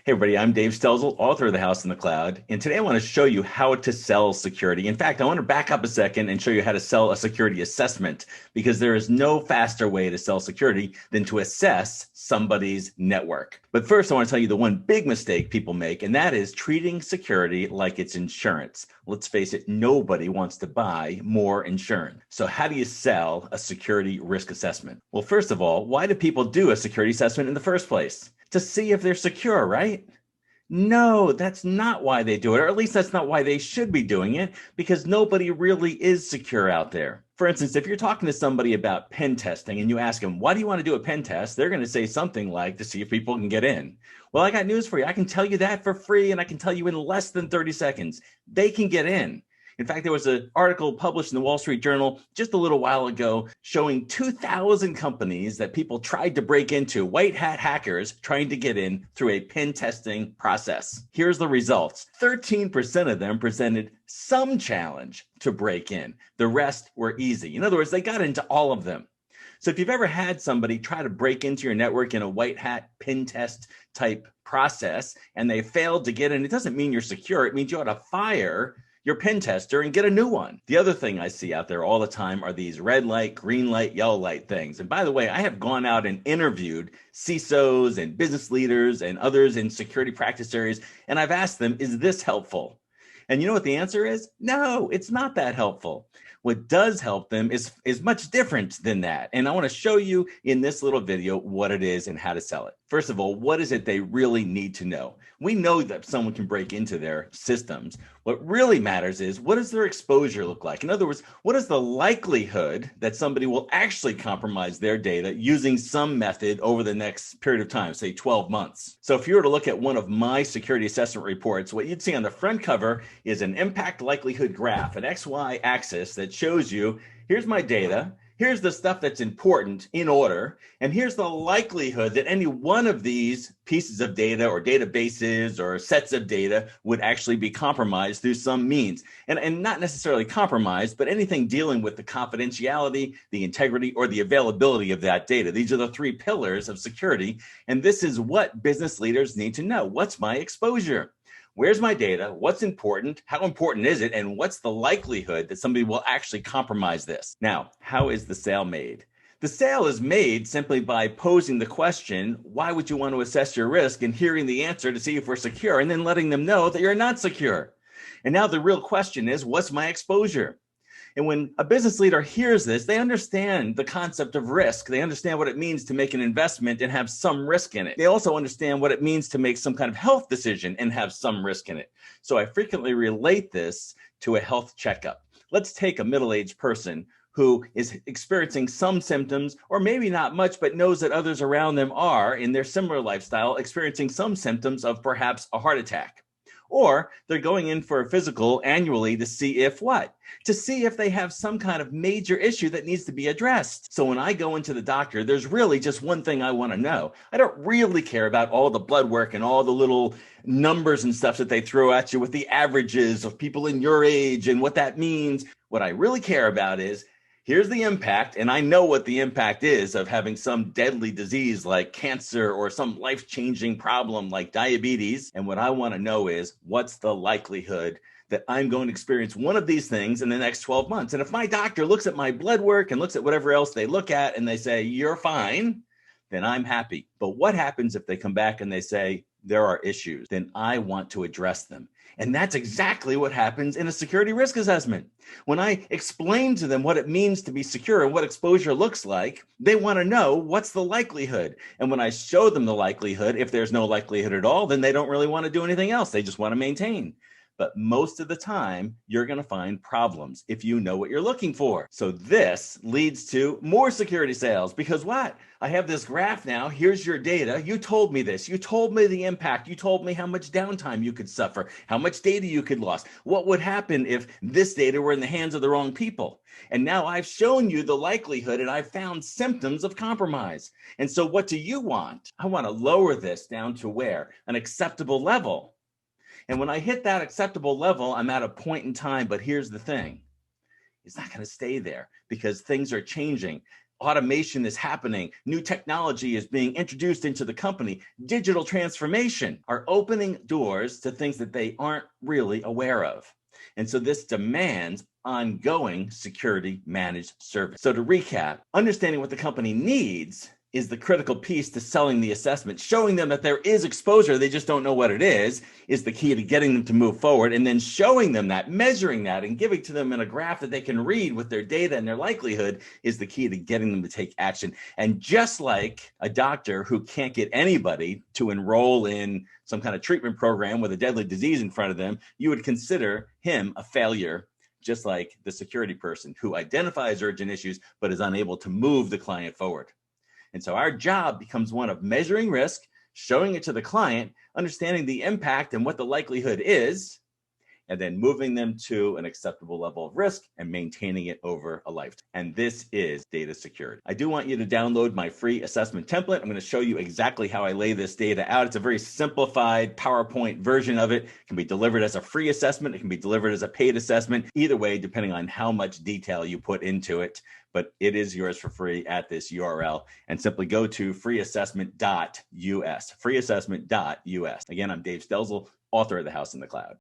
Hey everybody, I'm Dave Stelzl, author of The House in the Cloud, and today I want to show you how to sell security. In fact, I want to back up a second and show you how to sell a security assessment, because there is no faster way to sell security than to assess somebody's network. But first, I want to tell you the one big mistake people make, and that is treating security like it's insurance. Let's face it, nobody wants to buy more insurance. So how do you sell a security risk assessment? Well, first of all, why do people do a security assessment in the first place? To see if they're secure, right? No, that's not why they do it, or at least that's not why they should be doing it, because nobody really is secure out there. For instance, if you're talking to somebody about pen testing and you ask them, why do you want to do a pen test? They're going to say something like, to see if people can get in. Well, I got news for you. I can tell you that for free, and I can tell you in less than 30 seconds. They can get in. In fact, there was an article published in the Wall Street Journal just a little while ago showing 2,000 companies that people tried to break into, white hat hackers trying to get in through a pen testing process. Here's the results. 13% of them presented some challenge to break in. The rest were easy. In other words, they got into all of them. So if you've ever had somebody try to break into your network in a white hat pen test type process and they failed to get in, it doesn't mean you're secure. It means you ought to fire your pen tester and get a new one. The other thing I see out there all the time are these red light, green light, yellow light things. And by the way, I have gone out and interviewed CISOs and business leaders and others in security practice areas, and I've asked them, is this helpful? And you know what the answer is? No, it's not that helpful. What does help them is much different than that. And I want to show you in this little video what it is and how to sell it. First of all, what is it they really need to know? We know that someone can break into their systems. What really matters is, what does their exposure look like? In other words, what is the likelihood that somebody will actually compromise their data using some method over the next period of time, say 12 months? So if you were to look at one of my security assessment reports, what you'd see on the front cover is an impact likelihood graph, an XY axis that shows you, here's my data, here's the stuff that's important in order, and here's the likelihood that any one of these pieces of data or databases or sets of data would actually be compromised through some means. And not necessarily compromised, but anything dealing with the confidentiality, the integrity, or the availability of that data. These are the three pillars of security, and this is what business leaders need to know. What's my exposure? Where's my data? What's important? How important is it? And what's the likelihood that somebody will actually compromise this? Now, how is the sale made? The sale is made simply by posing the question, why would you want to assess your risk, and hearing the answer to see if we're secure, and then letting them know that you're not secure. And now the real question is, what's my exposure? And when a business leader hears this, they understand the concept of risk. They understand what it means to make an investment and have some risk in it. They also understand what it means to make some kind of health decision and have some risk in it. So I frequently relate this to a health checkup. Let's take a middle-aged person who is experiencing some symptoms, or maybe not much, but knows that others around them are, in their similar lifestyle, experiencing some symptoms of perhaps a heart attack. Or they're going in for a physical annually to see if what? To see if they have some kind of major issue that needs to be addressed. So when I go into the doctor, there's really just one thing I want to know. I don't really care about all the blood work and all the little numbers and stuff that they throw at you with the averages of people in your age and what that means. What I really care about is, here's the impact, and I know what the impact is of having some deadly disease like cancer or some life-changing problem like diabetes. And what I want to know is, what's the likelihood that I'm going to experience one of these things in the next 12 months? And if my doctor looks at my blood work and looks at whatever else they look at and they say, you're fine, then I'm happy. But what happens if they come back and they say, there are issues? Then I want to address them. And that's exactly what happens in a security risk assessment. When I explain to them what it means to be secure and what exposure looks like, they want to know, what's the likelihood? And when I show them the likelihood, if there's no likelihood at all, then they don't really want to do anything else. They just want to maintain. But most of the time, you're going to find problems if you know what you're looking for. So this leads to more security sales, because what? I have this graph now. Here's your data. You told me this. You told me the impact. You told me how much downtime you could suffer, how much data you could lose. What would happen if this data were in the hands of the wrong people? And now I've shown you the likelihood, and I've found symptoms of compromise. And so what do you want? I want to lower this down to where? An acceptable level. And when I hit that acceptable level, I'm at a point in time. But here's the thing. It's not going to stay there, because things are changing. automation is happening, new technology is being introduced into the company, digital transformation are opening doors to things that they aren't really aware of. And so this demands ongoing security managed service. So to recap, understanding what the company needs is the critical piece to selling the assessment. Showing them that there is exposure, they just don't know what it is the key to getting them to move forward. And then showing them that, measuring that, and giving to them in a graph that they can read with their data and their likelihood is the key to getting them to take action. And just like a doctor who can't get anybody to enroll in some kind of treatment program with a deadly disease in front of them, you would consider him a failure, just like the security person who identifies urgent issues but is unable to move the client forward. And so our job becomes one of measuring risk, showing it to the client, understanding the impact and what the likelihood is, and then moving them to an acceptable level of risk and maintaining it over a lifetime. And this is data security. I do want you to download my free assessment template. I'm going to show you exactly how I lay this data out. It's a very simplified PowerPoint version of it. It can be delivered as a free assessment. It can be delivered as a paid assessment. Either way, depending on how much detail you put into it. But it is yours for free at this URL. And simply go to freeassessment.us, freeassessment.us. Again, I'm Dave Stelzl, author of The House in the Cloud.